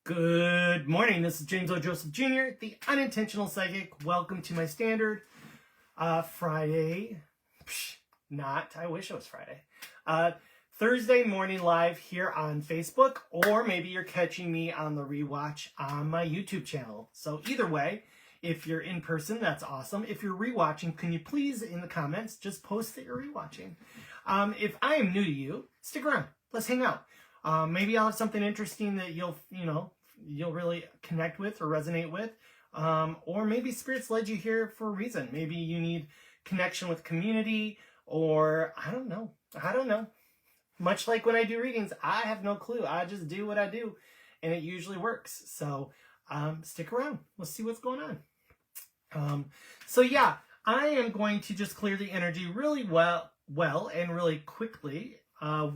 Good morning. This is James O. Joseph Jr., the Unintentional Psychic. Welcome to my standard Friday. I wish it was Friday. Thursday morning live here on Facebook, or maybe you're catching me on the rewatch on my YouTube channel. So either way, if you're in person, that's awesome. If you're rewatching, can you please in the comments just post that you're rewatching? If I am new to you, stick around. Let's hang out. Maybe I'll have something interesting that you'll really connect with or resonate with. Or maybe Spirit's led you here for a reason. Maybe you need connection with community, or I don't know. Much like when I do readings, I have no clue. I just do what I do, and it usually works. So stick around. Let's see what's going on. I am going to just clear the energy really well and really quickly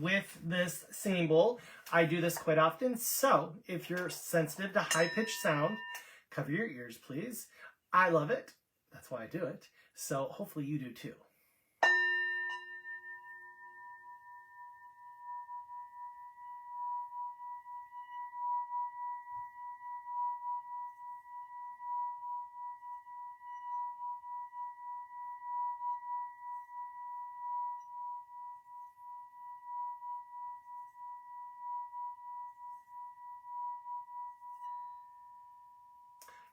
with this same bowl. I do this quite often, so if you're sensitive to high-pitched sound, cover your ears, please. I love it. That's why I do it. So hopefully you do too.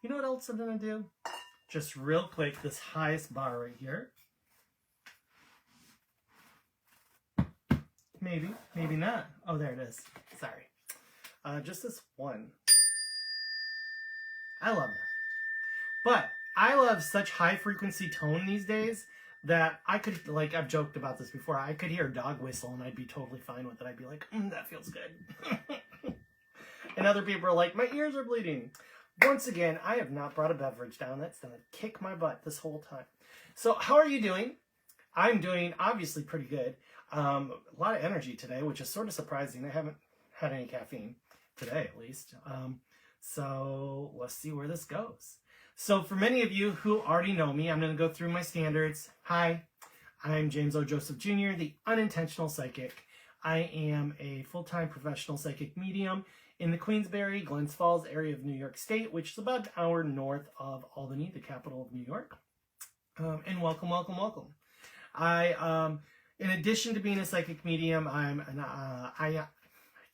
You know what else I'm going to do? Just real quick, this highest bar right here. Maybe not. Oh, there it is. Sorry. Just this one. I love that. But I love such high frequency tone these days that I could, I've joked about this before, I could hear a dog whistle and I'd be totally fine with it. I'd be like, that feels good. And other people are like, my ears are bleeding. Once again, I have not brought a beverage down. That's going to kick my butt this whole time. So how are you doing? I'm doing obviously pretty good. A lot of energy today, which is sort of surprising. I haven't had any caffeine today, at least. So let's see where this goes. So for many of you who already know me, I'm going to go through my standards. Hi, I'm James O. Joseph Jr., the Unintentional Psychic. I am a full-time professional psychic medium in the Queensbury, Glens Falls area of New York State, which is about an hour north of Albany, the capital of New York. And welcome. I, in addition to being a psychic medium, I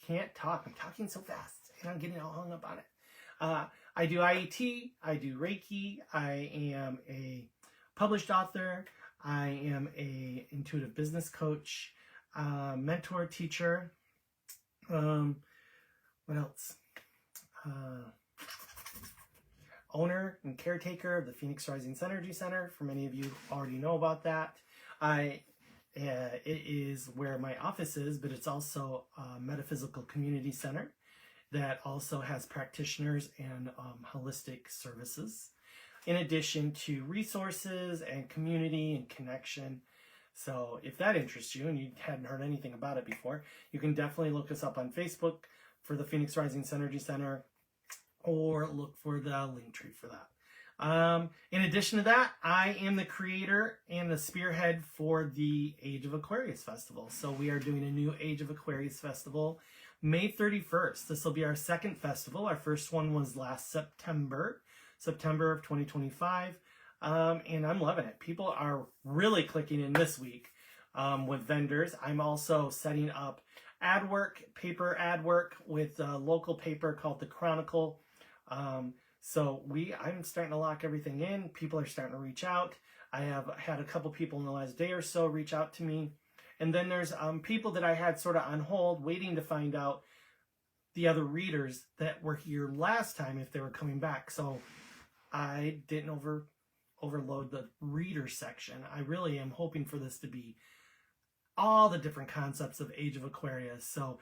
can't talk. I'm talking so fast, and I'm getting all hung up on it. I do IET, I do Reiki, I am a published author, I am a intuitive business coach, mentor, teacher. What else? Owner and caretaker of the Pheonix Rising Energy Center. For many of you already know about that. It is where my office is, but it's also a metaphysical community center that also has practitioners and holistic services, in addition to resources and community and connection. So if that interests you and you hadn't heard anything about it before, you can definitely look us up on Facebook for the Pheonix Rising Energy Center, or look for the link tree for that. In addition to that, I am the creator and the spearhead for the Age of Aquarius Festival. So we are doing a new Age of Aquarius Festival May 31st. This will be our second festival. Our first one was last September of 2025. And I'm loving it. People are really clicking in this week with vendors. I'm also setting up paper ad work with a local paper called The Chronicle. I'm starting to lock everything in. People are starting to reach out. I have had a couple people in the last day or so reach out to me. And then there's people that I had sort of on hold waiting to find out the other readers that were here last time if they were coming back. So I didn't overload the reader section. I really am hoping for this to be all the different concepts of Age of Aquarius. So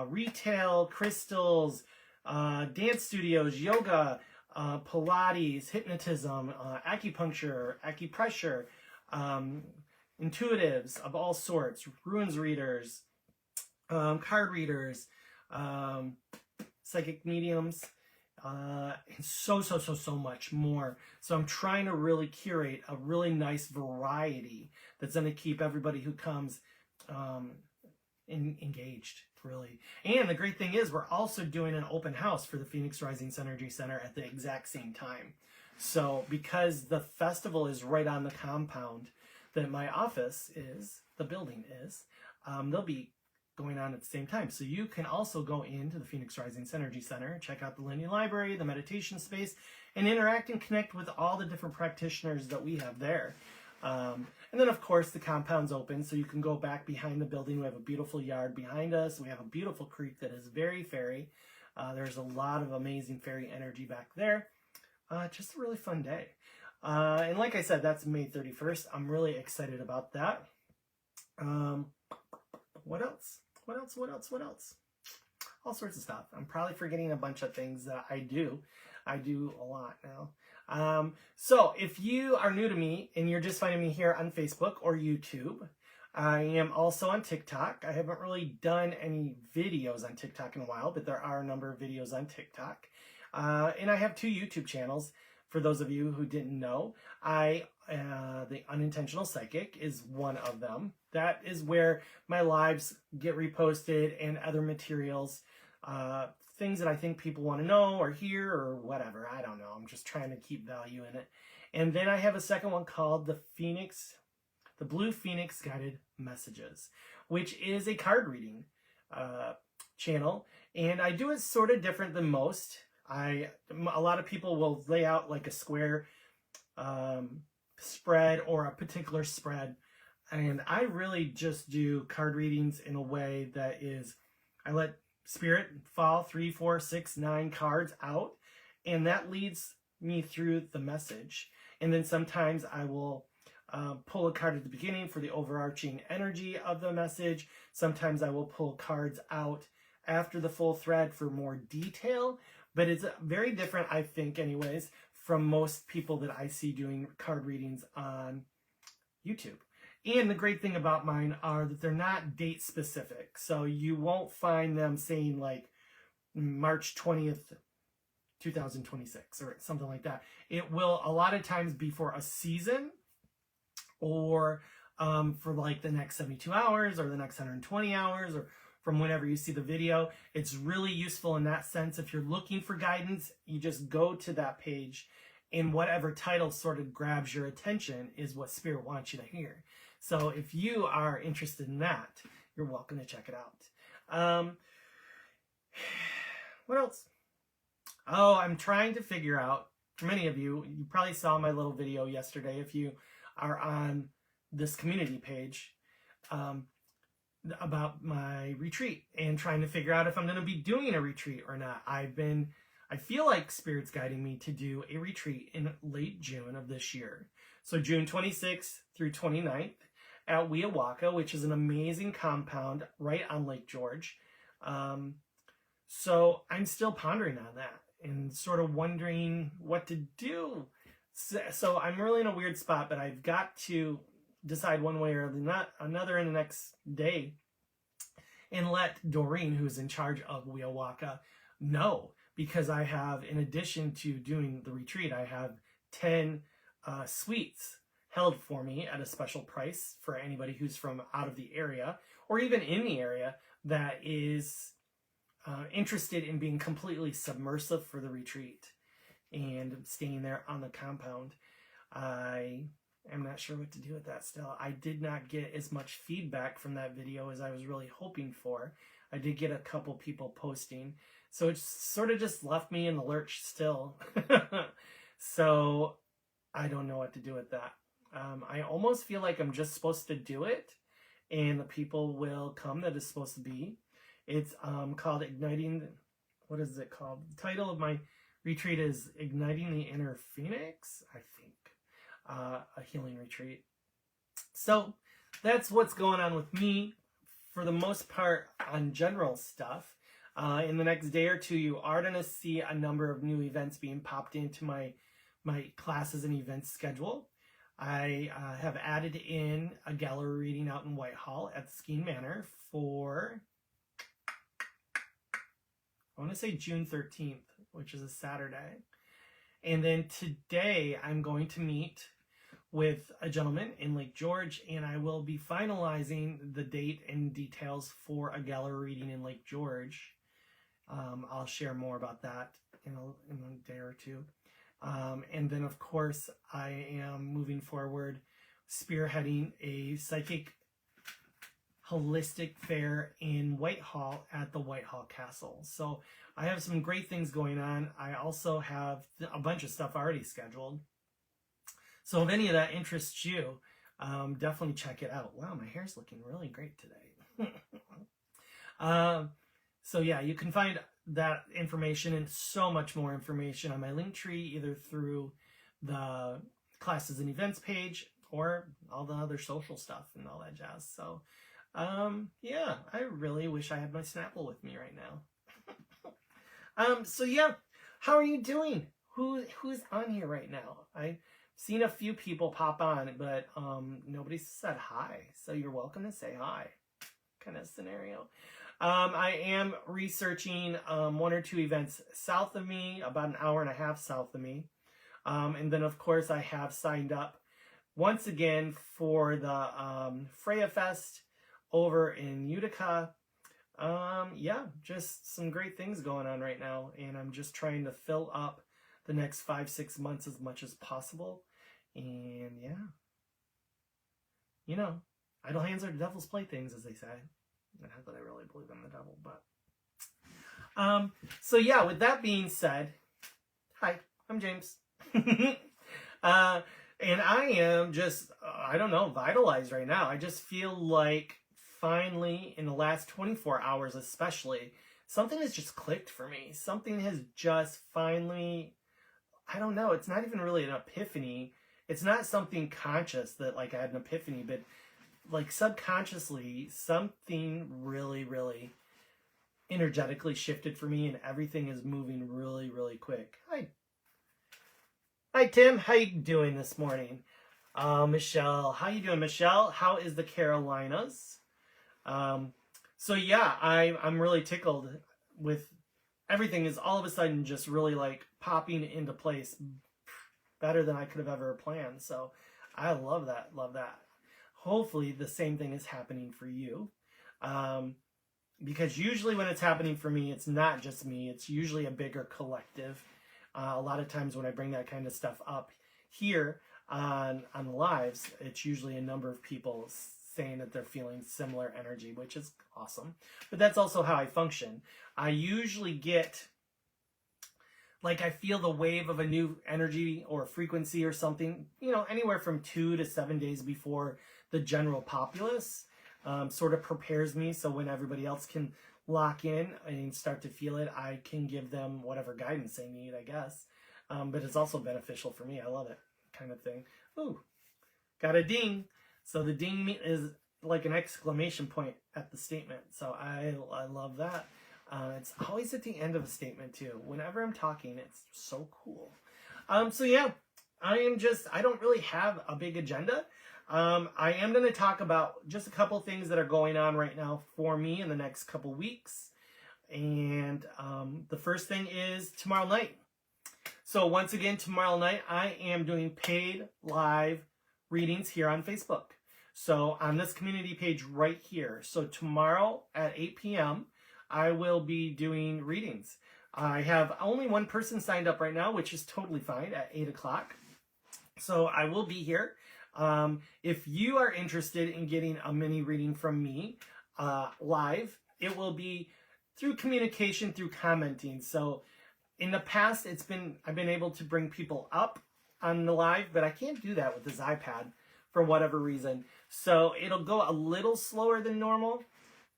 retail, crystals, dance studios, yoga, Pilates, hypnotism, acupuncture, acupressure, intuitives of all sorts, runes readers, card readers, psychic mediums, and so much more. So I'm trying to really curate a really nice variety that's going to keep everybody who comes engaged. really. And the great thing is we're also doing an open house for the Pheonix Rising Synergy Center at the exact same time. So because the festival is right on the compound that my office is, the building is, they'll be going on at the same time. So you can also go into the Pheonix Rising Synergy Center, check out the Linear Library, the meditation space, and interact and connect with all the different practitioners that we have there. And then, of course, the compound's open, so you can go back behind the building. We have a beautiful yard behind us. We have a beautiful creek that is very fairy. There's a lot of amazing fairy energy back there. Just a really fun day. And like I said, that's May 31st. I'm really excited about that. What else? What else? All sorts of stuff. I'm probably forgetting a bunch of things that I do. I do a lot now. So if you are new to me and you're just finding me here on Facebook or YouTube, I am also on TikTok. I haven't really done any videos on TikTok in a while, but there are a number of videos on TikTok. And I have 2 YouTube channels. For those of you who didn't know, the Unintentional Psychic is one of them. That is where my lives get reposted and other materials, things that I think people want to know or hear or whatever. I don't know. I'm just trying to keep value in it. And then I have a second one called the Blue Pheonix Guided Messages, which is a card reading channel. And I do it sort of different than most. A lot of people will lay out like a square spread or a particular spread. And I really just do card readings in a way that is, I let Spirit fall 3, 4, 6, 9 cards out. And that leads me through the message. And then sometimes I will pull a card at the beginning for the overarching energy of the message. Sometimes I will pull cards out after the full thread for more detail. But it's very different, I think, anyways, from most people that I see doing card readings on YouTube. And the great thing about mine are that they're not date specific. So you won't find them saying like March 20th, 2026 or something like that. It will a lot of times be for a season or for like the next 72 hours or the next 120 hours or from whenever you see the video. It's really useful in that sense. If you're looking for guidance, you just go to that page and whatever title sort of grabs your attention is what Spirit wants you to hear. So if you are interested in that, you're welcome to check it out. What else? Oh, I'm trying to figure out, for many of you, you probably saw my little video yesterday if you are on this community page, about my retreat and trying to figure out if I'm going to be doing a retreat or not. I feel like Spirit's guiding me to do a retreat in late June of this year. So June 26th through 29th at Weowaka, which is an amazing compound right on Lake George. So I'm still pondering on that and sort of wondering what to do. So I'm really in a weird spot, but I've got to decide one way or another in the next day and let Doreen, who's in charge of Weowaka, know, because I have, in addition to doing the retreat, I have 10 suites held for me at a special price for anybody who's from out of the area or even in the area that is interested in being completely submersive for the retreat and staying there on the compound. I'm not sure what to do with that still. I did not get as much feedback from that video as I was really hoping for. I did get a couple people posting. So it sort of just left me in the lurch still. So I don't know what to do with that. I almost feel like I'm just supposed to do it and the people will come that is supposed to be. It's called Igniting, what is it called? The title of my retreat is Igniting the Inner Pheonix, I think. A healing retreat. So that's what's going on with me for the most part on general stuff. In the next day or two, you are going to see a number of new events being popped into my classes and events schedule. I have added in a gallery reading out in Whitehall at the Skeen Manor for, I want to say June 13th, which is a Saturday. And then today I'm going to meet with a gentleman in Lake George, and I will be finalizing the date and details for a gallery reading in Lake George. I'll share more about that in a day or two. And then, of course, I am moving forward, spearheading a psychic holistic fair in Whitehall at the Whitehall Castle. So I have some great things going on. I also have a bunch of stuff already scheduled. So if any of that interests you, definitely check it out. Wow, my hair's looking really great today. So yeah, you can find that information and so much more information on my Linktree, either through the classes and events page or all the other social stuff and all that jazz. So yeah, I really wish I had my Snapple with me right now. So yeah, how are you doing? Who's on here right now? I've seen a few people pop on, but nobody said hi. So you're welcome to say hi, kind of scenario. I am researching 1 or 2 events south of me, about an hour and a half south of me. And then, of course, I have signed up once again for the Freya Fest over in Utica. Yeah, just some great things going on right now. And I'm just trying to fill up the next 5-6 months as much as possible. And yeah, you know, idle hands are the devil's playthings, as they say. Not that I really believe in the devil, but so yeah, with that being said, hi, I'm James. And I am just, I don't know, vitalized right now. I just feel like finally, in the last 24 hours especially, something has just clicked for me. Something has just finally, I don't know, it's not even really an epiphany. It's not something conscious that like I had an epiphany, but like subconsciously, something really, really energetically shifted for me, and everything is moving really, really quick. Hi, Tim. How you doing this morning? Michelle, how you doing, Michelle? How is the Carolinas? So yeah, I'm really tickled with everything is all of a sudden just really like popping into place better than I could have ever planned. So I love that. Love that. Hopefully the same thing is happening for you. Because usually when it's happening for me, it's not just me. It's usually a bigger collective. A lot of times when I bring that kind of stuff up here on lives, it's usually a number of people saying that they're feeling similar energy, which is awesome. But that's also how I function. I usually get, like I feel the wave of a new energy or frequency or something, you know, anywhere from 2 to 7 days before the general populace sort of prepares me. So when everybody else can lock in and start to feel it, I can give them whatever guidance they need, I guess. But it's also beneficial for me. I love it, kind of thing. Ooh, got a ding. So the ding is like an exclamation point at the statement. So I love that. It's always at the end of a statement too. Whenever I'm talking, it's so cool. So yeah, I don't really have a big agenda. I am going to talk about just a couple things that are going on right now for me in the next couple weeks. And the first thing is tomorrow night. So once again, tomorrow night, I am doing paid live readings here on Facebook. So on this community page right here. So tomorrow at 8 p.m., I will be doing readings. I have only one person signed up right now, which is totally fine, at 8 o'clock. So I will be here. If you are interested in getting a mini reading from me live, it will be through communication, through commenting. So in the past, I've been able to bring people up on the live, but I can't do that with this iPad for whatever reason. So it'll go a little slower than normal,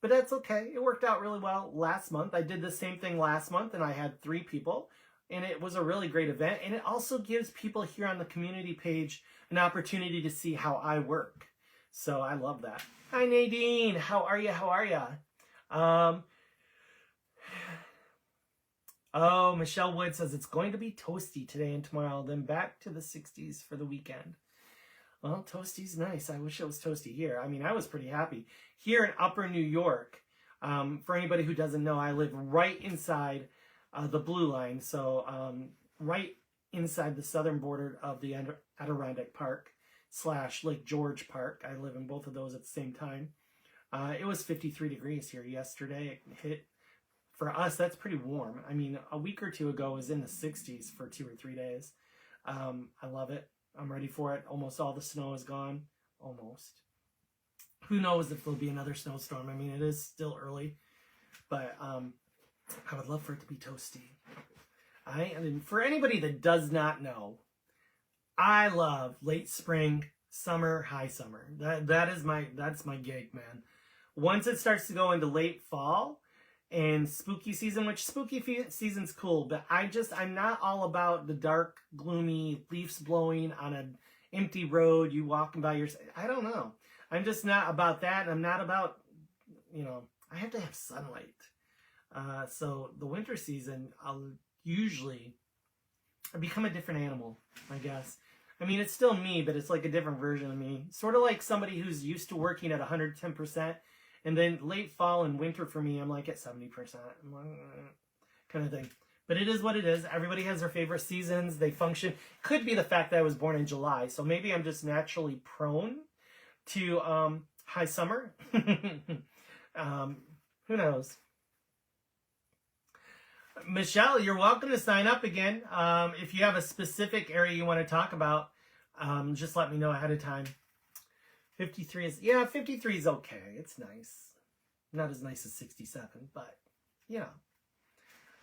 but that's okay. It worked out really well last month. I did the same thing last month, and I had 3 people, and it was a really great event. And it also gives people here on the community page an opportunity to see how I work. So I love that. Hi, Nadine. How are you? How are you? Oh, Michelle Wood says it's going to be toasty today and tomorrow, then back to the 60s for the weekend. Well, toasty's nice. I wish it was toasty here. I mean, I was pretty happy. Here in Upper New York, for anybody who doesn't know, I live right inside the Blue Line. So right inside the southern border of the Adirondack Park. / Lake George Park. I live in both of those at the same time. It was 53 degrees here yesterday. It hit, for us, that's pretty warm. I mean, a week or two ago it was in the 60s for 2 or 3 days. I love it. I'm ready for it. Almost all the snow is gone. Almost. Who knows if there'll be another snowstorm. I mean, it is still early, but I would love for it to be toasty. I mean, for anybody that does not know, I love late spring, summer, high summer. That's my gig, man. Once it starts to go into late fall and spooky season, which spooky season's cool, but I'm not all about the dark, gloomy leaves blowing on an empty road, you walking by your, I don't know. I'm just not about that. I'm not about, I have to have sunlight. So the winter season, I'll usually become a different animal, I guess. I mean, it's still me, but it's like a different version of me. Sort of like somebody who's used to working at 110%, and then late fall and winter for me, I'm like at 70%, kind of thing. But it is what it is. Everybody has their favorite seasons. They function. Could be the fact that I was born in July, so maybe I'm just naturally prone to high summer. Who knows? Michelle, you're welcome to sign up again. If you have a specific area you want to talk about, just let me know ahead of time. 53 is okay. It's nice. Not as nice as 67, but,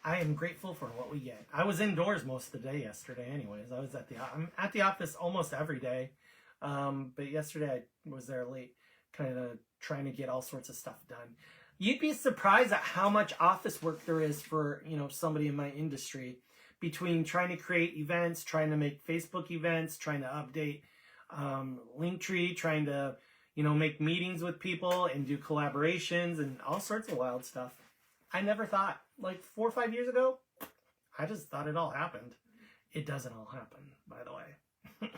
I am grateful for what we get. I was indoors most of the day yesterday anyways. I'm at the office almost every day. But yesterday I was there late, kind of trying to get all sorts of stuff done. You'd be surprised at how much office work there is for, somebody in my industry, between trying to create events, trying to make Facebook events, trying to update Linktree, trying to, make meetings with people and do collaborations and all sorts of wild stuff. I never thought, like 4 or 5 years ago, I just thought it all happened. It doesn't all happen, by the way.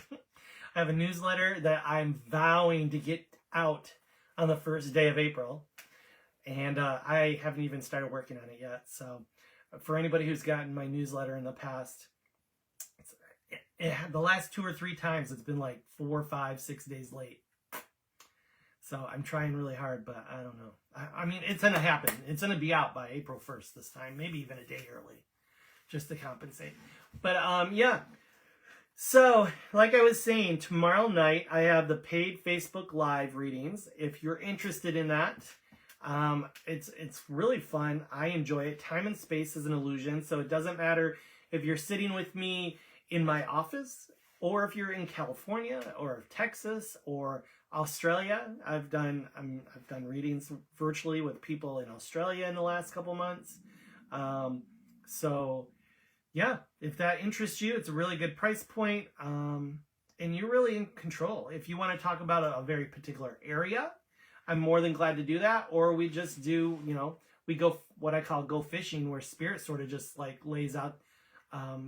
I have a newsletter that I'm vowing to get out on the first day of April. And I haven't even started working on it yet. So for anybody who's gotten my newsletter in the past, the last 2 or 3 times, it's been like 4, 5, 6 days late. So I'm trying really hard, but I don't know. I mean, it's going to happen. It's going to be out by April 1st this time, maybe even a day early, just to compensate. But yeah. So, like I was saying, tomorrow night I have the paid Facebook Live readings. If you're interested in that, it's really fun. I enjoy it. Time and space is an illusion, so it doesn't matter if you're sitting with me in my office or if you're in California or Texas or Australia. I've done readings virtually with people in Australia in the last couple months. So yeah, if that interests you, it's a really good price point. And you're really in control. If you want to talk about a very particular area, I'm more than glad to do that. Or we just do, we go what I call go fishing, where spirit sort of just like lays out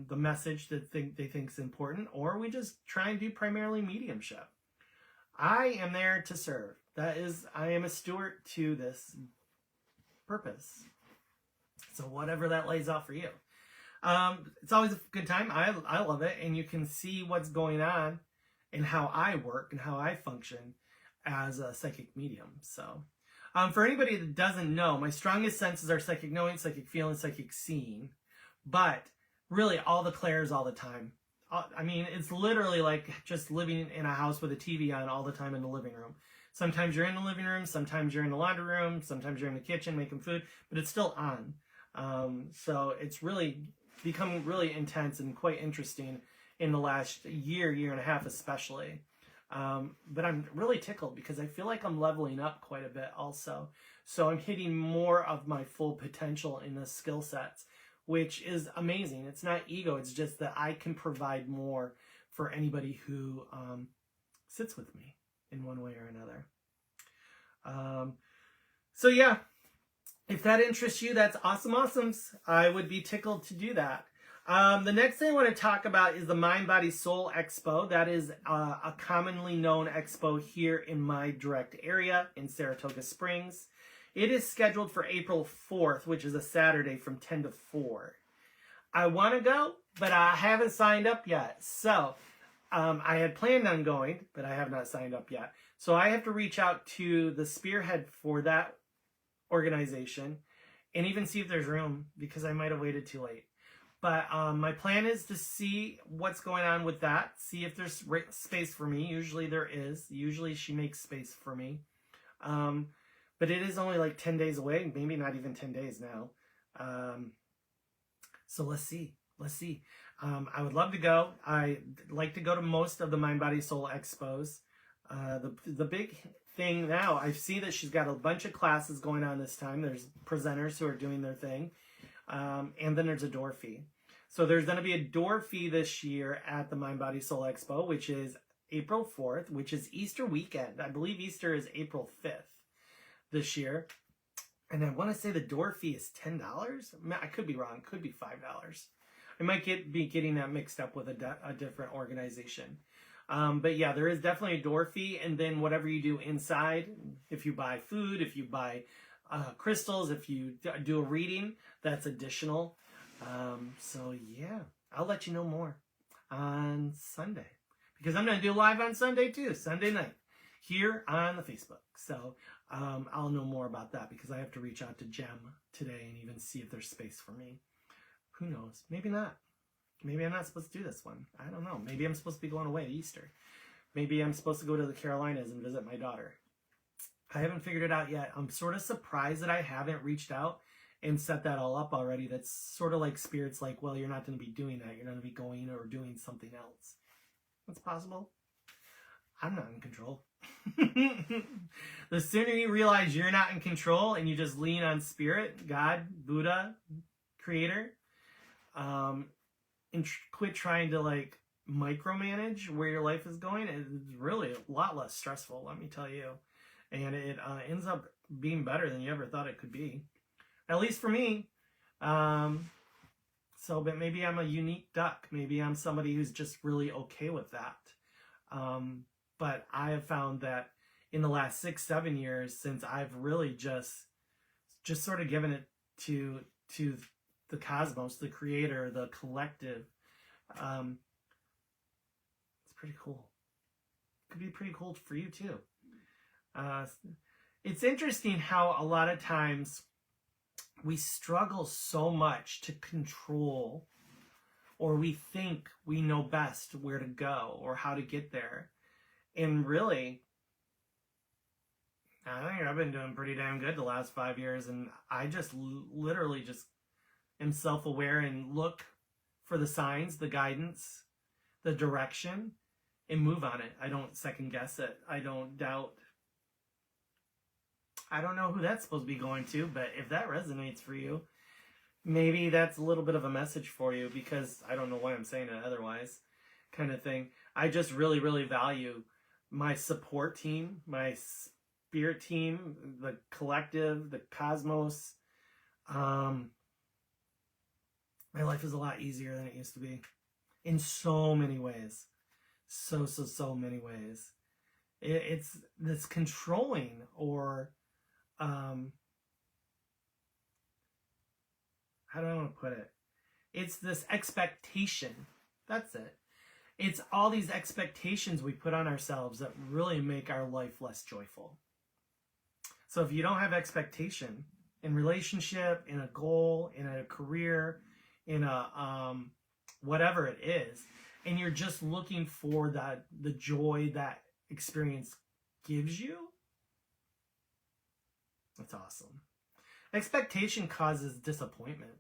the message that they think is important. Or we just try and do primarily mediumship. I am there to serve. I am a steward to this purpose. So whatever that lays out for you. It's always a good time. I love it. And you can see what's going on and how I work and how I function as a psychic medium. So for anybody that doesn't know, my strongest senses are psychic knowing, psychic feeling, psychic seeing. But really all the clairs all the time. I mean, it's literally like just living in a house with a TV on all the time in the living room. Sometimes you're in the living room, sometimes you're in the laundry room, sometimes you're in the kitchen making food, but it's still on. So it's really become really intense and quite interesting in the last year and a half especially. But I'm really tickled because I feel like I'm leveling up quite a bit also. So I'm hitting more of my full potential in the skill sets, which is amazing. It's not ego. It's just that I can provide more for anybody who sits with me in one way or another. So yeah, if that interests you, that's awesomes. I would be tickled to do that. The next thing I want to talk about is the Mind, Body, Soul Expo. That is a commonly known expo here in my direct area in Saratoga Springs. It is scheduled for April 4th, which is a Saturday from 10 to 4. I want to go, but I haven't signed up yet. So I had planned on going, but I have not signed up yet. So I have to reach out to the spearhead for that organization and even see if there's room, because I might have waited too late. But my plan is to see what's going on with that, see if there's space for me. Usually there is. Usually she makes space for me. But it is only like 10 days away, maybe not even 10 days now. So let's see. I would love to go. I like to go to most of the Mind, Body, Soul expos. The big thing now, I see that she's got a bunch of classes going on this time. There's presenters who are doing their thing. And then there's a door fee. So there's going to be a door fee this year at the Mind, Body, Soul Expo, which is April 4th, which is Easter weekend. I believe Easter is April 5th this year. And I want to say the door fee is $10. I could be wrong. It could be $5. I might be getting that mixed up with a different organization. But yeah, there is definitely a door fee. And then whatever you do inside, if you buy food, if you buy crystals, if you do a reading, that's additional. So yeah, I'll let you know more on Sunday, because I'm going to do live on Sunday too, Sunday night here on the Facebook. So I'll know more about that, because I have to reach out to Jem today and even see if there's space for me. Who knows? Maybe not. Maybe I'm not supposed to do this one. I don't know. Maybe I'm supposed to be going away at Easter. Maybe I'm supposed to go to the Carolinas and visit my daughter. I haven't figured it out yet. I'm sort of surprised that I haven't reached out and set that all up already. That's sort of like Spirit's like, well, you're not going to be doing that. You're going to be going or doing something else. That's possible. I'm not in control. The sooner you realize you're not in control and you just lean on Spirit, God, Buddha, Creator, and quit trying to like micromanage where your life is going, it's really a lot less stressful, let me tell you. And it ends up being better than you ever thought it could be. At least for me. But maybe I'm a unique duck. Maybe I'm somebody who's just really okay with that. But I have found that in the last 6-7 years, since I've really just sort of given it to the cosmos, the creator, the collective, it's pretty cool. It could be pretty cool for you too. It's interesting how a lot of times we struggle so much to control, or we think we know best where to go or how to get there. And really, I think I've been doing pretty damn good the last 5 years, and I just literally just am self-aware and look for the signs, the guidance, the direction, and move on it. I don't second guess it. I don't doubt. I don't know who that's supposed to be going to, but if that resonates for you, maybe that's a little bit of a message for you, because I don't know why I'm saying it otherwise, kind of thing. I just really, really value my support team, my spirit team, the collective, the cosmos. My life is a lot easier than it used to be in so many ways. So many ways. It's this controlling, or how do I want to put it? It's this expectation. That's it. It's all these expectations we put on ourselves that really make our life less joyful. So if you don't have expectation in relationship, in a goal, in a career, in a whatever it is, and you're just looking for the joy that experience gives you, that's awesome. Expectation causes disappointment.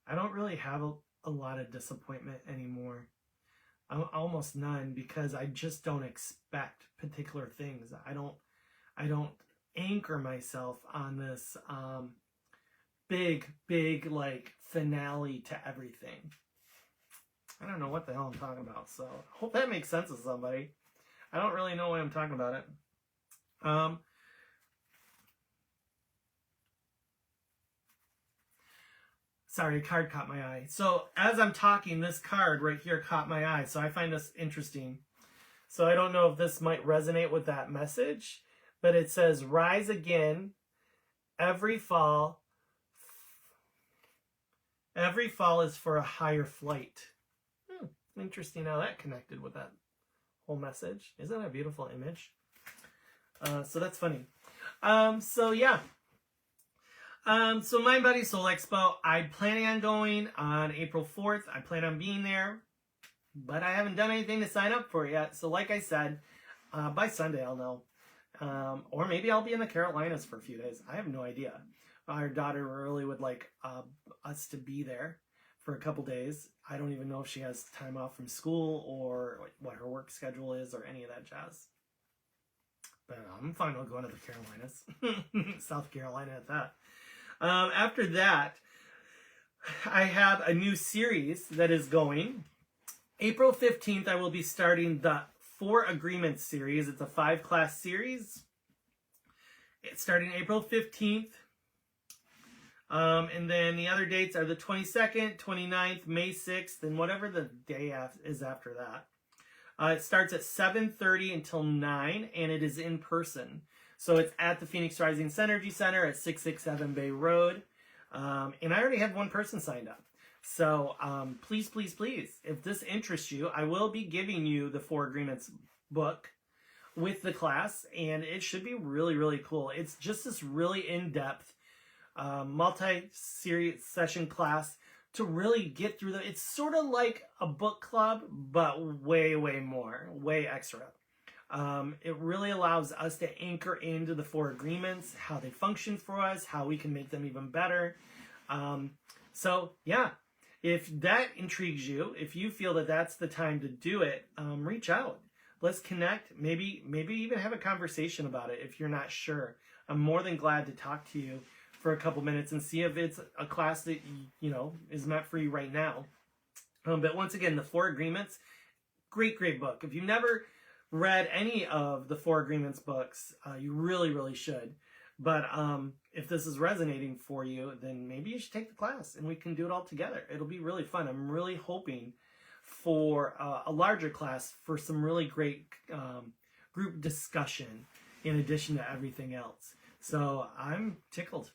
I don't really have a lot of disappointment anymore. Almost none, because I just don't expect particular things. I don't anchor myself on this big like finale to everything. I don't know what the hell I'm talking about, so I hope that makes sense to somebody. I don't really know why I'm talking about it. Sorry, a card caught my eye. So as I'm talking, this card right here caught my eye. So I find this interesting. So I don't know if this might resonate with that message, but it says, rise again. Every fall is for a higher flight. Interesting how that connected with that whole message. Isn't that a beautiful image? So that's funny. So yeah. So Mind Body Soul Expo, I'm planning on going on April 4th. I plan on being there, but I haven't done anything to sign up for it yet. So like I said, by Sunday I'll know. Or maybe I'll be in the Carolinas for a few days. I have no idea. Our daughter really would like us to be there for a couple days. I don't even know if she has time off from school or what her work schedule is or any of that jazz. But I'm fine with going to the Carolinas. South Carolina at that. After that, I have a new series that is going. April 15th, I will be starting the 4 Agreements series. It's a 5-class series. It's starting April 15th. And then the other dates are the 22nd, 29th, May 6th, and whatever the day is after that. It starts at 7:30 until 9, and it is in person. So it's at the Pheonix Rising Synergy Center at 667 Bay Road. And I already have one person signed up. So please, please, please, if this interests you, I will be giving you the 4 Agreements book with the class, and it should be really, really cool. It's just this really in-depth multi-series session class to really get through it's sort of like a book club, but way, way more, way extra. It really allows us to anchor into the 4 agreements, how they function for us, how we can make them even better. So yeah, if that intrigues you, if you feel that that's the time to do it, reach out. Let's connect. Maybe even have a conversation about it if you're not sure. I'm more than glad to talk to you for a couple minutes and see if it's a class that is meant for you right now. But once again, the 4 Agreements, great book. If you've never read any of the 4 Agreements books, you really, really should. But if this is resonating for you, then maybe you should take the class and we can do it all together. It'll be really fun. I'm really hoping for a larger class for some really great group discussion in addition to everything else. So I'm tickled.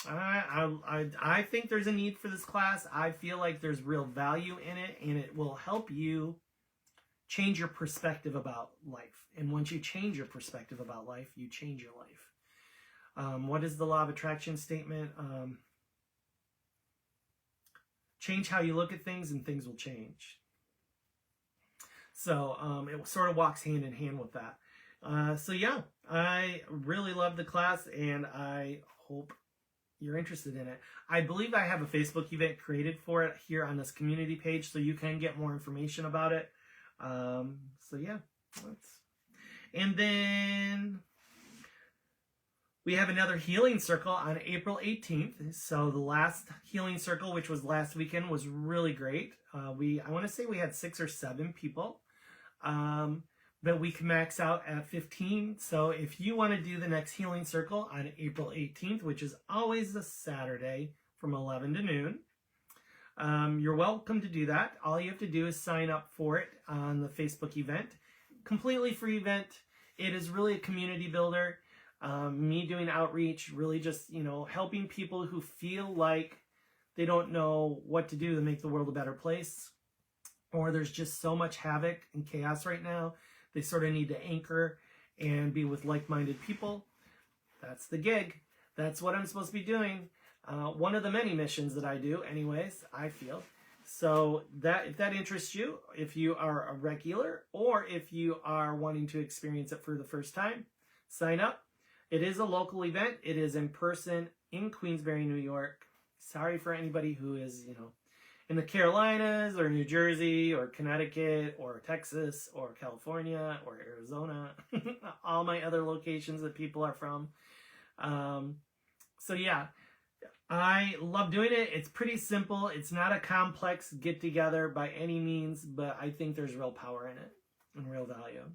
I think there's a need for this class. I feel like there's real value in it, and it will help you change your perspective about life. And once you change your perspective about life, you change your life. What is the law of attraction statement? Change how you look at things and things will change. So it sort of walks hand in hand with that. So yeah, I really love the class and I hope you're interested in it. I believe I have a Facebook event created for it here on this community page, so you can get more information about it. So yeah, and then we have another healing circle on April 18th. So the last healing circle, which was last weekend, was really great. I want to say we had 6 or 7 people. But we can max out at 15. So if you want to do the next healing circle on April 18th, which is always a Saturday from 11 to noon, you're welcome to do that. All you have to do is sign up for it on the Facebook event. Completely free event. It is really a community builder. Me doing outreach, really just, helping people who feel like they don't know what to do to make the world a better place. Or there's just so much havoc and chaos right now. They sort of need to anchor and be with like-minded people. That's the gig. That's what I'm supposed to be doing. One of the many missions that I do, anyways, I feel. So if that interests you, if you are a regular or if you are wanting to experience it for the first time, sign up. It is a local event. It is in person in Queensbury, New York. Sorry for anybody who is, in the Carolinas or New Jersey or Connecticut or Texas or California or Arizona, all my other locations that people are from. So yeah, I love doing it. It's pretty simple. It's not a complex get together by any means, but I think there's real power in it and real value.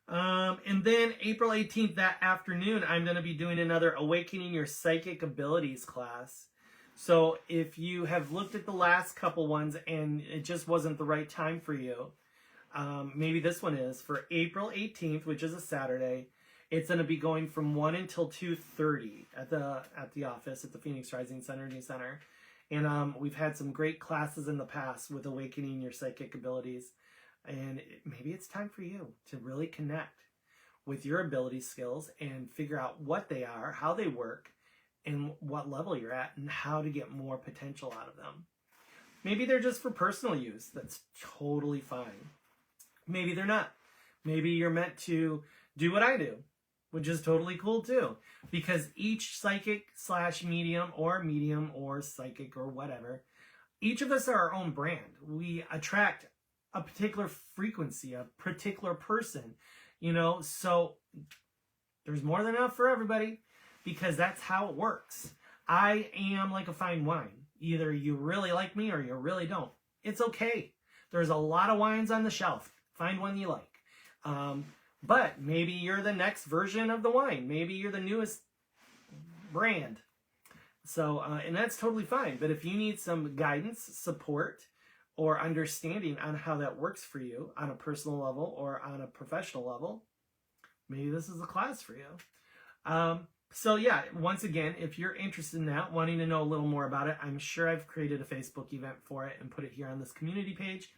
And then April 18th, that afternoon, I'm going to be doing another Awakening Your Psychic Abilities class. So if you have looked at the last couple ones and it just wasn't the right time for you, maybe this one is. For April 18th, which is a Saturday, it's going to be going from 1 until 2:30 at the office at the Pheonix Rising Synergy Center. And we've had some great classes in the past with awakening your psychic abilities. And maybe it's time for you to really connect with your ability skills and figure out what they are, how they work, and what level you're at, and how to get more potential out of them. Maybe they're just for personal use. That's totally fine. Maybe they're not. Maybe you're meant to do what I do, which is totally cool too. Because each psychic / medium or psychic or whatever, each of us are our own brand. We attract a particular frequency, a particular person, you know, so there's more than enough for everybody, because that's how it works. I am like a fine wine. Either you really like me or you really don't. It's okay. There's a lot of wines on the shelf. Find one you like. But maybe you're the next version of the wine. Maybe you're the newest brand. So, and that's totally fine. But if you need some guidance, support, or understanding on how that works for you on a personal level or on a professional level, maybe this is a class for you. So yeah, once again, if you're interested in that, wanting to know a little more about it, I'm sure I've created a Facebook event for it and put it here on this community page.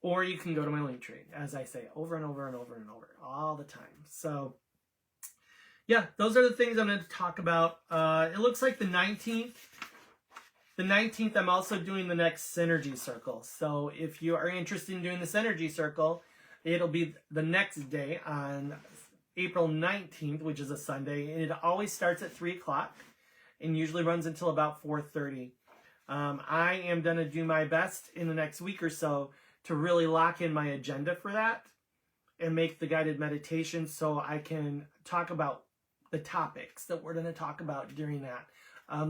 Or you can go to my link tree, as I say, over and over and over and over, all the time. So yeah, those are the things I'm going to talk about. It looks like the 19th. The 19th, I'm also doing the next Synergy Circle. So if you are interested in doing the Synergy Circle, it'll be the next day on April 19th, which is a Sunday. And it always starts at 3 o'clock and usually runs until about 4:30. I am going to do my best in the next week or so to really lock in my agenda for that and make the guided meditation so I can talk about the topics that we're going to talk about during that.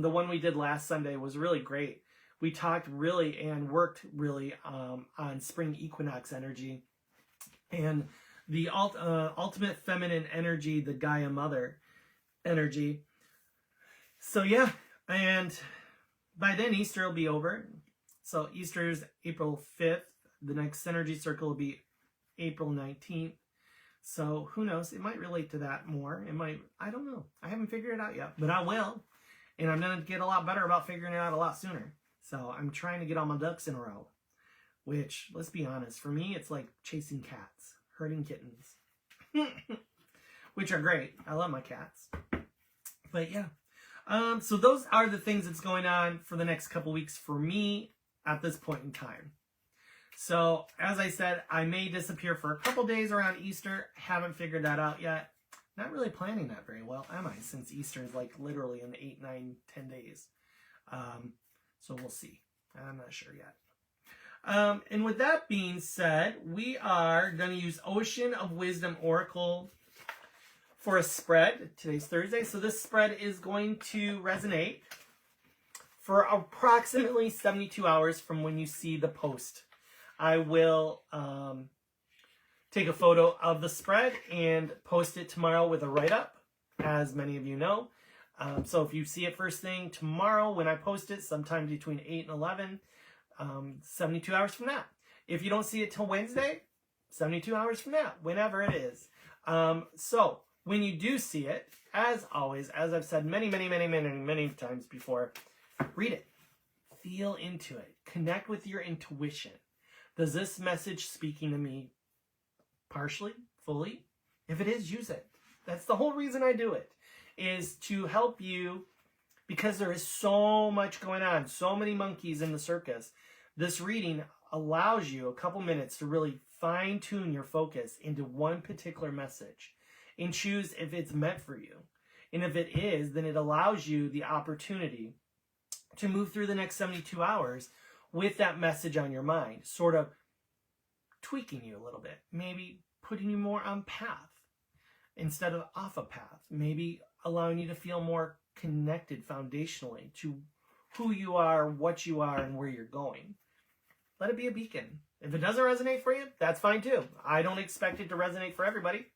The one we did last Sunday was really great. We talked really and worked really on spring equinox energy and the ultimate feminine energy, the Gaia Mother energy. So yeah, and by then Easter will be over. So Easter is April 5th. The next Synergy Circle will be April 19th. So who knows? It might relate to that more. It might, I don't know. I haven't figured it out yet, but I will. And I'm going to get a lot better about figuring it out a lot sooner. So I'm trying to get all my ducks in a row. Which, let's be honest, for me, it's like chasing cats, herding kittens. Which are great. I love my cats. But yeah. So those are the things that's going on for the next couple weeks for me at this point in time. So, as I said, I may disappear for a couple days around Easter. Haven't figured that out yet. Not really planning that very well, am I? Since Easter is like literally in 8, 9, 10 days. So we'll see. I'm not sure yet. And with that being said, we are going to use Ocean of Wisdom Oracle for a spread. Today's Thursday. So this spread is going to resonate for approximately 72 hours from when you see the post. I will take a photo of the spread and post it tomorrow with a write-up, as many of you know. So if you see it first thing tomorrow when I post it, sometime between 8 and 11, 72 hours from now. If you don't see it till Wednesday, 72 hours from now, whenever it is. So when you do see it, as always, as I've said many times before, read it. Feel into it. Connect with your intuition. Does this message speaking to me partially, fully? If it is, use it. That's the whole reason I do it, is to help you, because there is so much going on, so many monkeys in the circus. This reading allows you a couple minutes to really fine-tune your focus into one particular message and choose if it's meant for you. And if it is, then it allows you the opportunity to move through the next 72 hours with that message on your mind, sort of tweaking you a little bit, maybe putting you more on path instead of off a path, maybe allowing you to feel more connected foundationally to who you are, what you are, and where you're going. Let it be a beacon. If it doesn't resonate for you, that's fine too. I don't expect it to resonate for everybody.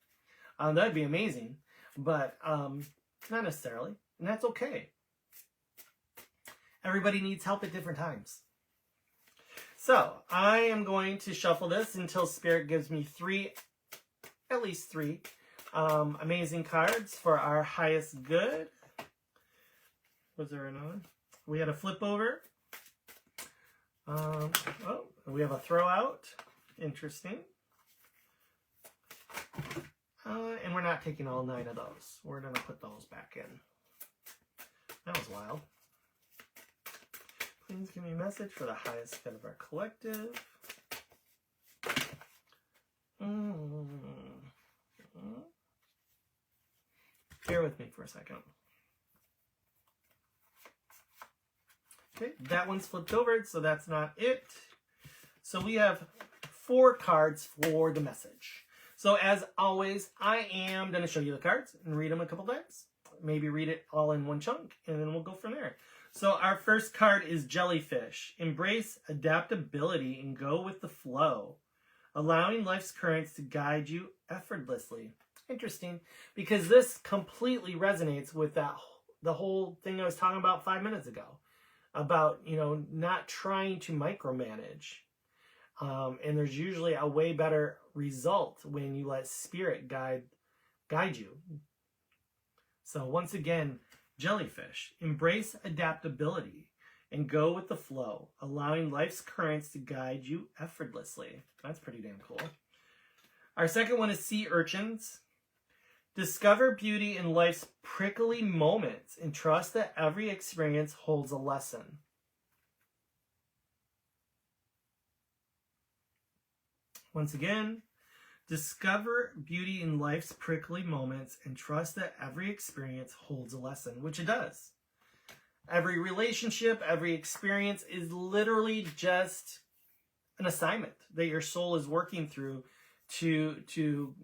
That'd be amazing, but not necessarily, and that's okay. Everybody needs help at different times. So I am going to shuffle this until Spirit gives me at least three amazing cards for our highest good. Was there another? We had a flip over, Oh, we have a throw out. Interesting. And we're not taking all 9 of those. We're going to put those back in. That was wild. Please give me a message for the highest good of our collective. Bear with me for a second. Okay, that one's flipped over, so that's not it. So we have 4 cards for the message. So as always, I am going to show you the cards and read them a couple times. Maybe read it all in one chunk, and then we'll go from there. So our first card is Jellyfish. Embrace adaptability and go with the flow, allowing life's currents to guide you effortlessly. Interesting, because this completely resonates with the whole thing I was talking about 5 minutes ago, about, you know, not trying to micromanage. And there's usually a way better result when you let spirit guide you. So once again, Jellyfish, embrace adaptability and go with the flow, allowing life's currents to guide you effortlessly. That's pretty damn cool. Our second one is Sea Urchins. Discover beauty in life's prickly moments and trust that every experience holds a lesson. Once again, discover beauty in life's prickly moments and trust that every experience holds a lesson, which it does. Every relationship, every experience is literally just an assignment that your soul is working through to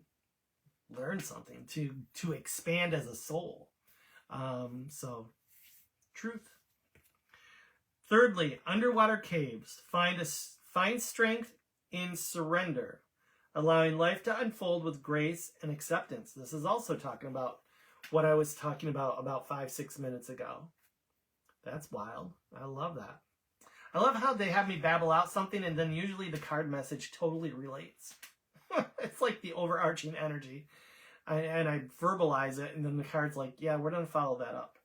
learn something, to expand as a soul. So, truth. Thirdly, underwater caves. Find strength in surrender, allowing life to unfold with grace and acceptance. This is also talking about what I was talking about 5-6 minutes ago. That's wild. I love that. I love how they have me babble out something and then usually the card message totally relates. It's like the overarching energy. And I verbalize it and then the card's like, yeah, we're going to follow that up.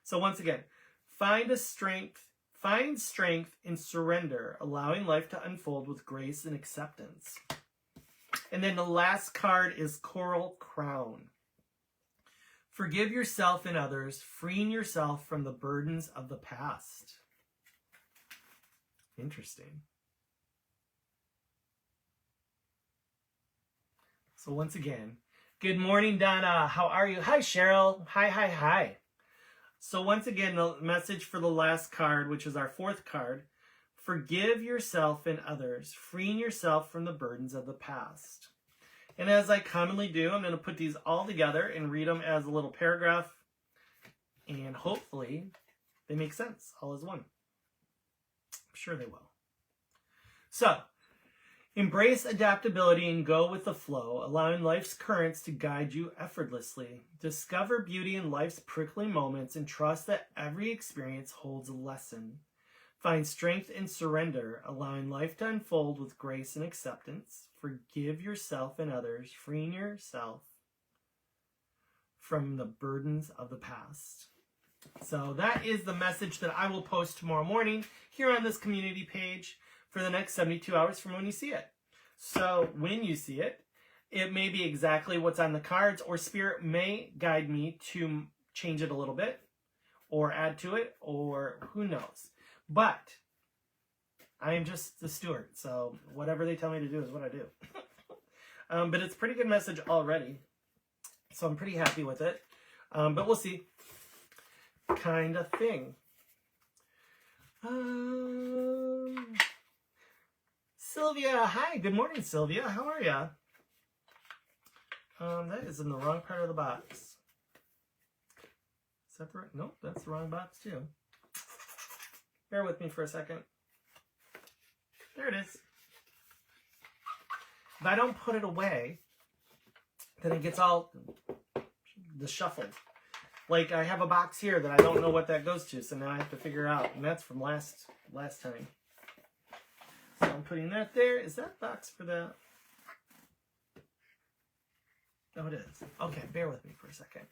So once again, find strength in surrender, allowing life to unfold with grace and acceptance. And then the last card is Coral Crown. Forgive yourself and others, freeing yourself from the burdens of the past. Interesting. So once again, good morning, Donna. How are you? Hi, Cheryl. Hi. So once again, the message for the last card, which is our 4th card, forgive yourself and others, freeing yourself from the burdens of the past. And as I commonly do, I'm going to put these all together and read them as a little paragraph. And hopefully they make sense all as one. I'm sure they will. So, embrace adaptability and go with the flow, allowing life's currents to guide you effortlessly. Discover beauty in life's prickly moments and trust that every experience holds a lesson. Find strength in surrender, allowing life to unfold with grace and acceptance. Forgive yourself and others, freeing yourself from the burdens of the past. So that is the message that I will post tomorrow morning here on this community page for the next 72 hours from when you see it. So when you see it, it may be exactly what's on the cards, or Spirit may guide me to change it a little bit or add to it, or who knows. But I am just the steward, so whatever they tell me to do is what I do. But it's a pretty good message already, so I'm pretty happy with it. But we'll see. Kind of thing. Sylvia, hi, good morning, Sylvia. How are ya? That is in the wrong part of the box. Is that the right? Nope, that's the wrong box too. Bear with me for a second. There it is. If I don't put it away, then it gets all shuffled. Like I have a box here that I don't know what that goes to, so now I have to figure out, and that's from last time. So I'm putting that there. Is that box for that? Oh, it is. Okay, bear with me for a second.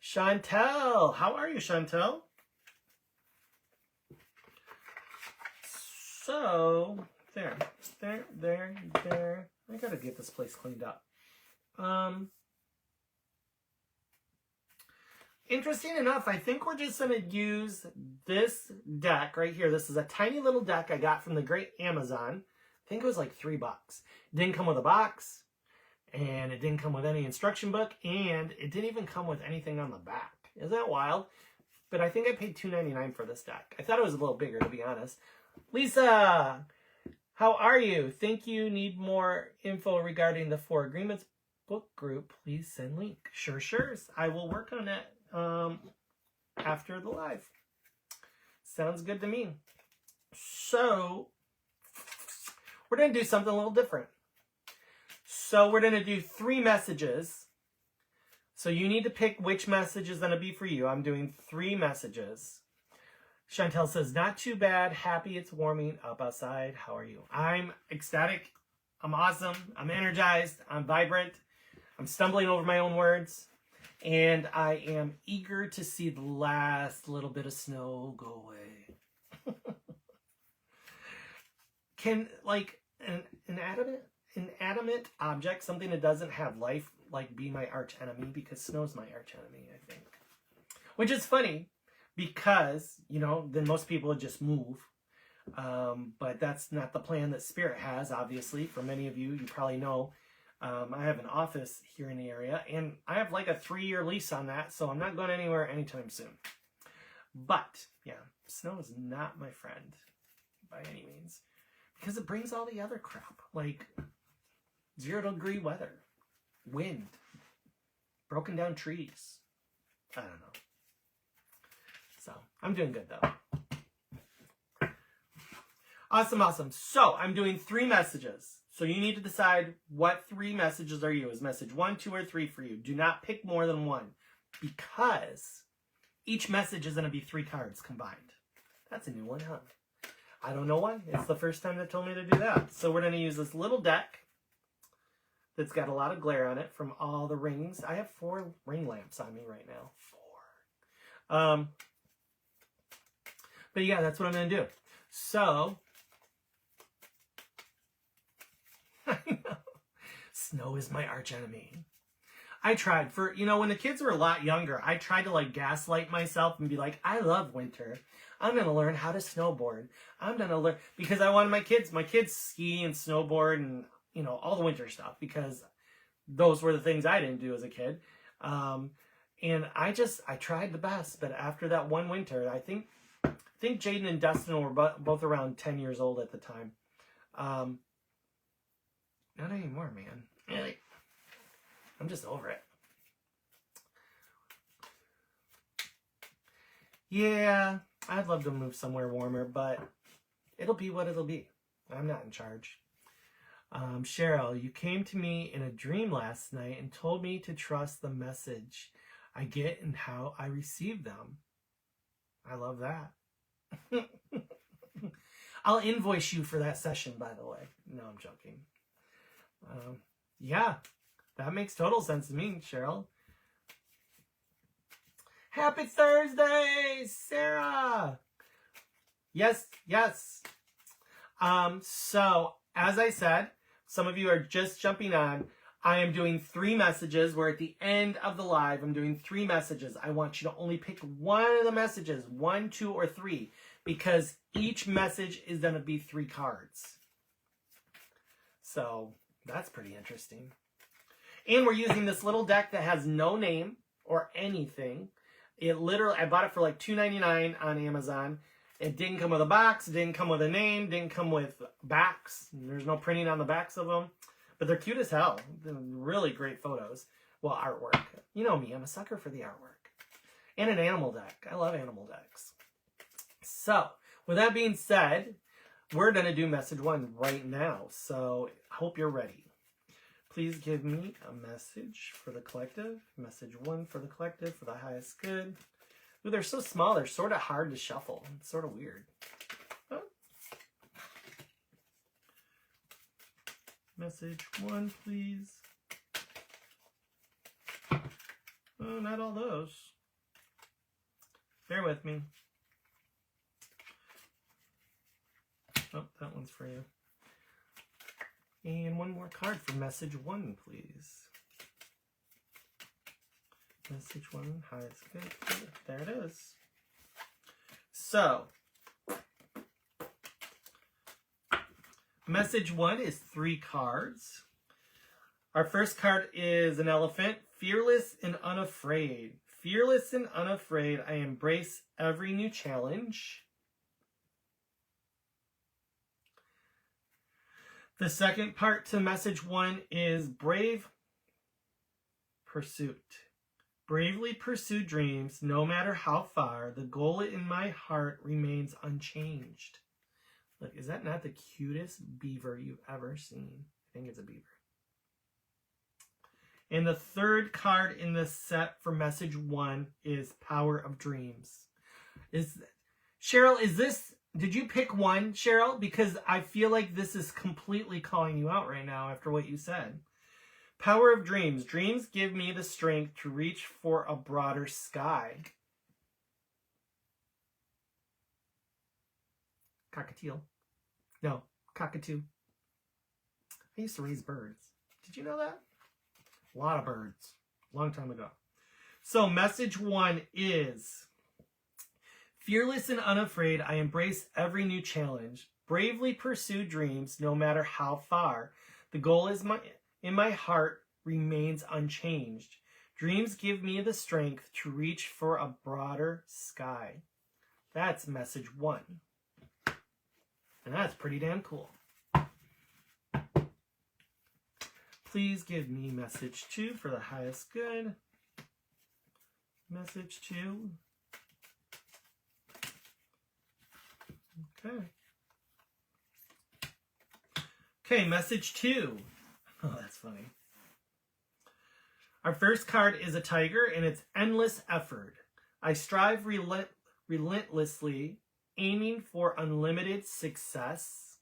Chantel, how are you, Chantel? So, there. I gotta get this place cleaned up. Interesting enough, I think we're just going to use this deck right here. This is a tiny little deck I got from the great Amazon. I think it was like $3. It didn't come with a box, and it didn't come with any instruction book, and it didn't even come with anything on the back. Isn't that wild? But I think I paid $2.99 for this deck. I thought it was a little bigger, to be honest. Lisa, how are you? Think you need more info regarding the 4 Agreements book group? Please send link. Sure. I will work on that after the live. Sounds good to me. So we're going to do something a little different. So we're going to do 3 messages. So you need to pick which message is going to be for you. I'm doing 3 messages. Chantel says, not too bad. Happy it's warming up outside. How are you? I'm ecstatic. I'm awesome. I'm energized. I'm vibrant. I'm stumbling over my own words. And I am eager to see the last little bit of snow go away. Can, like, an inanimate object, something that doesn't have life, like, be my arch enemy? Because snow's my arch enemy, I think. Which is funny, because, you know, then most people would just move. But that's not the plan that Spirit has, obviously. For many of you, you probably know. I have an office here in the area, and I have like a 3-year lease on that, so I'm not going anywhere anytime soon. But, yeah, snow is not my friend by any means, because it brings all the other crap, like 0-degree weather, wind, broken down trees. I don't know. So, I'm doing good, though. Awesome. So, I'm doing 3 messages. So you need to decide what 3 messages are you. Is message 1, 2, or 3 for you? Do not pick more than 1, because each message is going to be 3 cards combined. That's a new one, huh? I don't know why. It's the first time they told me to do that. So we're going to use this little deck that's got a lot of glare on it from all the rings. I have 4 ring lamps on me right now. 4. But yeah, that's what I'm going to do. So I know. Snow is my arch enemy. I tried for, you know, when the kids were a lot younger, I tried to like gaslight myself and be like, I love winter. I'm going to learn how to snowboard. I'm going to learn, because I wanted my kids ski and snowboard and, you know, all the winter stuff, because those were the things I didn't do as a kid. And I tried the best, but after that one winter, I think Jaden and Dustin were both around 10 years old at the time. Not anymore, man. Really? I'm just over it. Yeah, I'd love to move somewhere warmer, but it'll be what it'll be. I'm not in charge. Cheryl, you came to me in a dream last night and told me to trust the message I get and how I receive them. I love that. I'll invoice you for that session, by the way. No, I'm joking. Yeah, that makes total sense to me, Cheryl. Happy Thursday, Sarah. Yes. So, as I said, some of you are just jumping on. I am doing 3 messages. We're at the end of the live. I'm doing 3 messages. I want you to only pick one of the messages, 1, 2, or 3, because each message is going to be 3 cards. So that's pretty interesting. And we're using this little deck that has no name or anything. It literally, I bought it for like $2.99 on Amazon. It didn't come with a box. It didn't come with a name. Didn't come with backs. There's no printing on the backs of them. But they're cute as hell. They're really great photos. Well, artwork. You know me. I'm a sucker for the artwork. And an animal deck. I love animal decks. So, with that being said, we're going to do message 1 right now. So, I hope you're ready. Please give me a message for the collective. Message 1 for the collective, for the highest good. Ooh, they're so small. They're sort of hard to shuffle. It's sort of weird. Oh. Message 1, please. Oh, not all those. Bear with me. Oh, that one's for you. And one more card for message 1, please. Message 1, highest good. There it is. So, message 1 is 3 cards. Our first card is an elephant. Fearless and unafraid. Fearless and unafraid, I embrace every new challenge. The second part to message 1 is brave pursuit. Bravely pursue dreams, no matter how far. The goal in my heart remains unchanged. Look, is that not the cutest beaver you've ever seen? I think it's a beaver. And the third card in the set for message 1 is Power of Dreams. Cheryl, is this, did you pick one, Cheryl? Because I feel like this is completely calling you out right now after what you said. Power of Dreams. Dreams give me the strength to reach for a broader sky. Cockatiel. No, cockatoo. I used to raise birds. Did you know that? A lot of birds. Long time ago. So message 1 is fearless and unafraid, I embrace every new challenge. Bravely pursue dreams, no matter how far. The goal is in my heart remains unchanged. Dreams give me the strength to reach for a broader sky. That's message 1. And that's pretty damn cool. Please give me message 2 for the highest good. Message 2. Okay. Okay, message 2. Oh, that's funny. Our first card is a tiger, and it's endless effort. I strive relentlessly, aiming for unlimited success.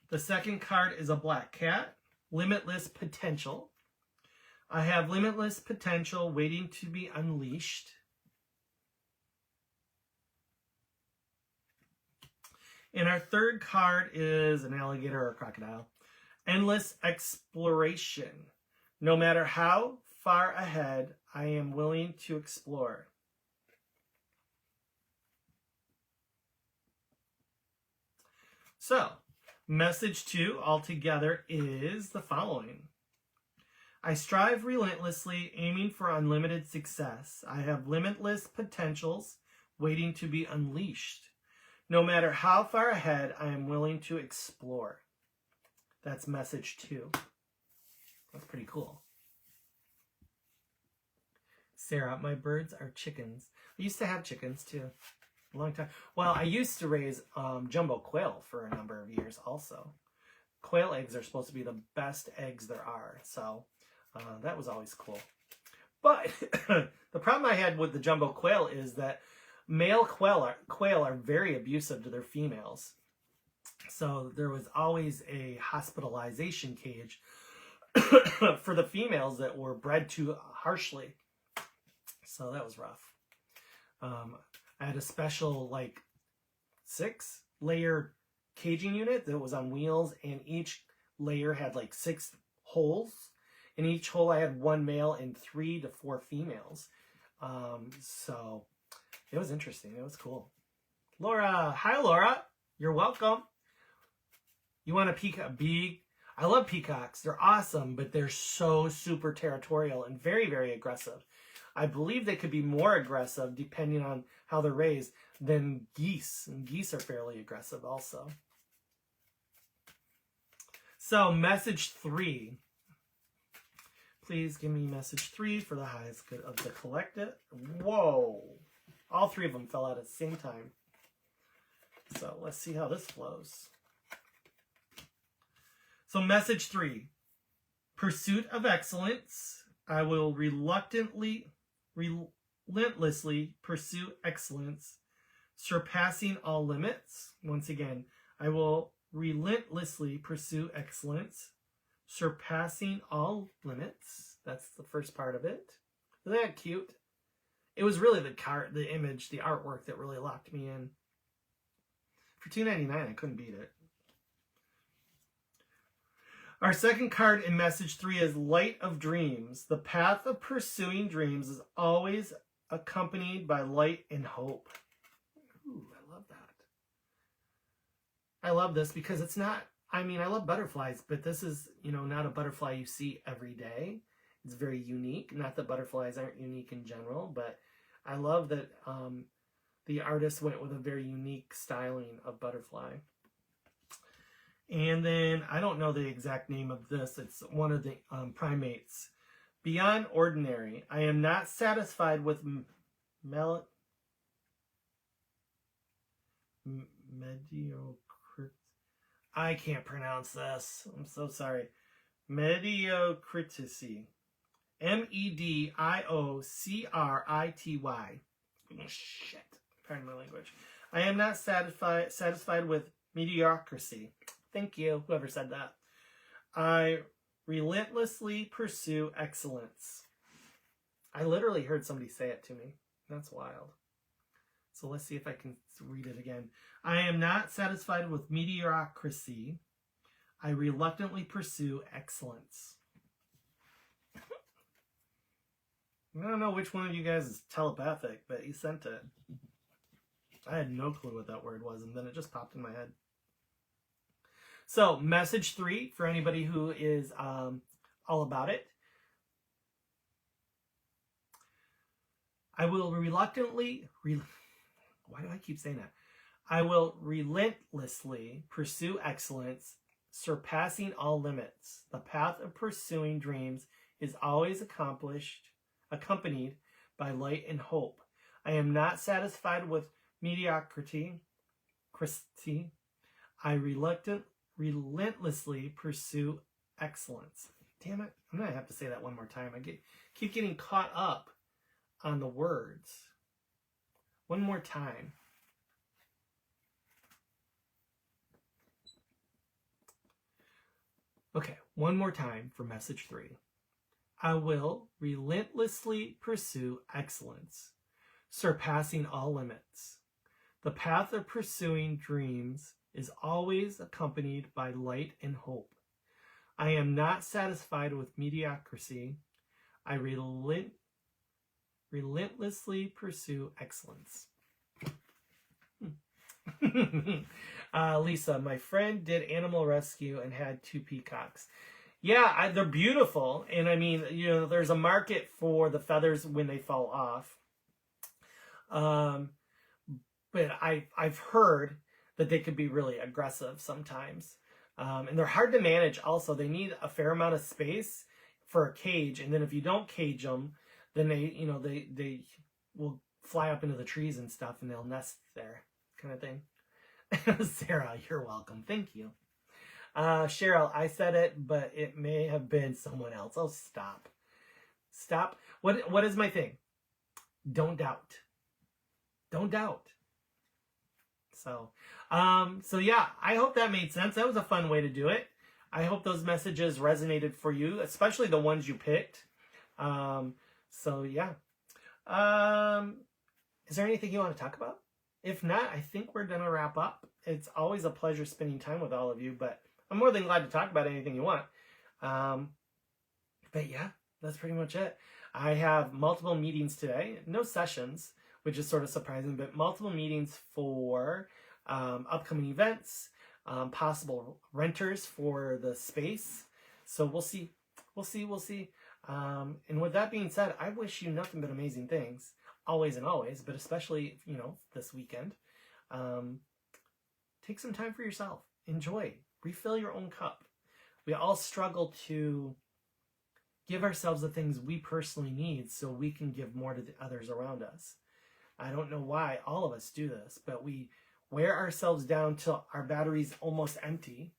The second card is a black cat, limitless potential. I have limitless potential waiting to be unleashed. And our third card is an alligator or a crocodile. Endless exploration. No matter how far ahead, I am willing to explore. So, message 2 altogether is the following. I strive relentlessly, aiming for unlimited success. I have limitless potentials waiting to be unleashed. No matter how far ahead, I am willing to explore. That's message 2. That's pretty cool. Sarah, my birds are chickens. I used to have chickens too. A long time. Well, I used to raise jumbo quail for a number of years also. Quail eggs are supposed to be the best eggs there are. So that was always cool. But the problem I had with the jumbo quail is that male quail are very abusive to their females. So there was always a hospitalization cage for the females that were bred too harshly. So that was rough. I had a special 6-layer caging unit that was on wheels, and each layer had 6 holes. In each hole I had 1 male and 3 to 4 females. So it was interesting. It was cool. Laura, hi Laura. You're welcome. You want a peacock? I love peacocks. They're awesome, but they're so super territorial and very, very aggressive. I believe they could be more aggressive, depending on how they're raised, than geese. And geese are fairly aggressive also. So, message 3. Please give me message 3 for the highest good of the collective. Whoa. All 3 of them fell out at the same time. So, let's see how this flows. So, message 3. Pursuit of excellence. I will relentlessly pursue excellence, surpassing all limits. Once again, I will relentlessly pursue excellence, surpassing all limits. That's the first part of it. Isn't that cute? it was really the image, the artwork that really locked me in. For $2.99, I couldn't beat it. Our second card in message 3 is Light of Dreams. The path of pursuing dreams is always accompanied by light and hope. Ooh, I love that. I love this because it's not, I mean, I love butterflies, but this is, not a butterfly you see every day. It's very unique. Not that butterflies aren't unique in general, but I love that the artist went with a very unique styling of butterfly. And then, I don't know the exact name of this. It's one of the primates. Beyond ordinary. I am not satisfied with mediocre. I can't pronounce this. I'm so sorry. Mediocrity. Mediocrity. Oh, shit. Pardon my language. I am not satisfied with mediocrity. Thank you, whoever said that. I relentlessly pursue excellence. I literally heard somebody say it to me. That's wild. So let's see if I can read it again. I am not satisfied with mediocrity. I reluctantly pursue excellence. I don't know which one of you guys is telepathic, but he sent it. I had no clue what that word was, and then it just popped in my head. So, message 3, for anybody who is all about it. I will reluctantly... Why do I keep saying that? I will relentlessly pursue excellence, surpassing all limits. The path of pursuing dreams is always accompanied by light and hope. I am not satisfied with mediocrity. I relentlessly pursue excellence. Damn it. I'm going to have to say that one more time. I keep getting caught up on the words. One more time. Okay, one more time for message 3. I will relentlessly pursue excellence, surpassing all limits. The path of pursuing dreams is always accompanied by light and hope. I am not satisfied with mediocrity. I relentlessly pursue excellence. Lisa, my friend did animal rescue and had 2 peacocks. Yeah, they're beautiful. And I mean, there's a market for the feathers when they fall off. But I've heard that they could be really aggressive sometimes. And they're hard to manage also. They need a fair amount of space for a cage. And then if you don't cage them, then they will fly up into the trees and stuff and they'll nest there, kind of thing. Sarah, you're welcome. Thank you. Cheryl, I said it, but it may have been someone else. Oh, stop. Stop. What is my thing? Don't doubt. Don't doubt. So yeah, I hope that made sense. That was a fun way to do it. I hope those messages resonated for you, especially the ones you picked. So yeah. Is there anything you want to talk about? If not, I think we're going to wrap up. It's always a pleasure spending time with all of you, but I'm more than glad to talk about anything you want. But yeah, that's pretty much it. I have multiple meetings today. No sessions, which is sort of surprising, but multiple meetings for upcoming events, possible renters for the space. So we'll see. And with that being said, I wish you nothing but amazing things. Always and always, but especially, this weekend. Take some time for yourself. Enjoy. Refill your own cup. We all struggle to give ourselves the things we personally need so we can give more to the others around us. I don't know why all of us do this, but we wear ourselves down till our battery's almost empty.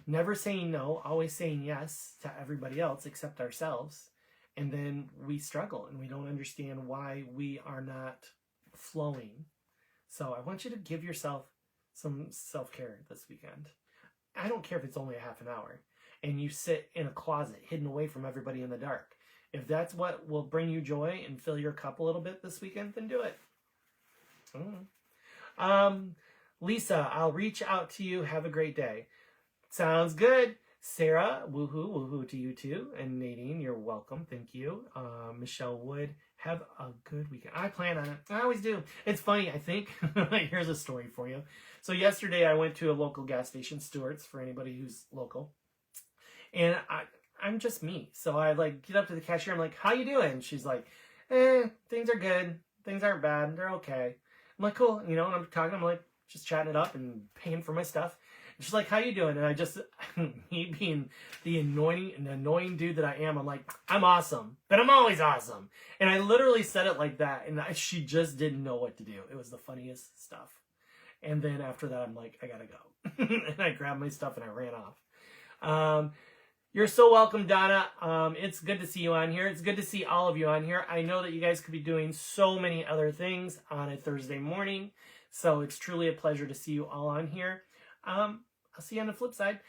Never saying no, always saying yes to everybody else except ourselves. And then we struggle and we don't understand why we are not flowing. So I want you to give yourself some self-care this weekend. I don't care if it's only a half an hour. and you sit in a closet hidden away from everybody in the dark. If that's what will bring you joy and fill your cup a little bit this weekend, then do it. Lisa, I'll reach out to you. Have a great day. Sounds good. Sarah, woohoo to you too. And Nadine, you're welcome. Thank you. Michelle Wood, have a good weekend. I plan on it. I always do. It's funny, I think. Here's a story for you. So yesterday I went to a local gas station, Stewart's, for anybody who's local. And I'm just me. So I like get up to the cashier. I'm like, how you doing? She's like, things are good. Things aren't bad. They're okay. I'm like, cool. You know, and I'm talking. I'm like, just chatting it up and paying for my stuff. And she's like, how you doing? And I just, me being the annoying dude that I am, I'm like, I'm awesome. But I'm always awesome. And I literally said it like that. And she just didn't know what to do. It was the funniest stuff. And then after that, I'm like, I gotta go. And I grabbed my stuff and I ran off. You're so welcome, Donna. It's good to see you on here. It's good to see all of you on here. I know that you guys could be doing so many other things on a Thursday morning. So it's truly a pleasure to see you all on here. I'll see you on the flip side.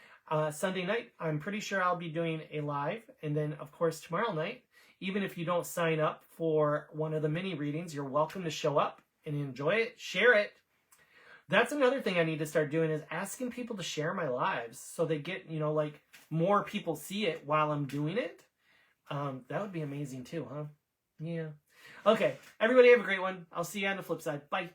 Sunday night, I'm pretty sure I'll be doing a live. And then, of course, tomorrow night, even if you don't sign up for one of the mini readings, you're welcome to show up and enjoy it. Share it. That's another thing I need to start doing is asking people to share my lives so they get, you know, like more people see it while I'm doing it. That would be amazing too, huh? Yeah. Okay. Everybody have a great one. I'll see you on the flip side. Bye.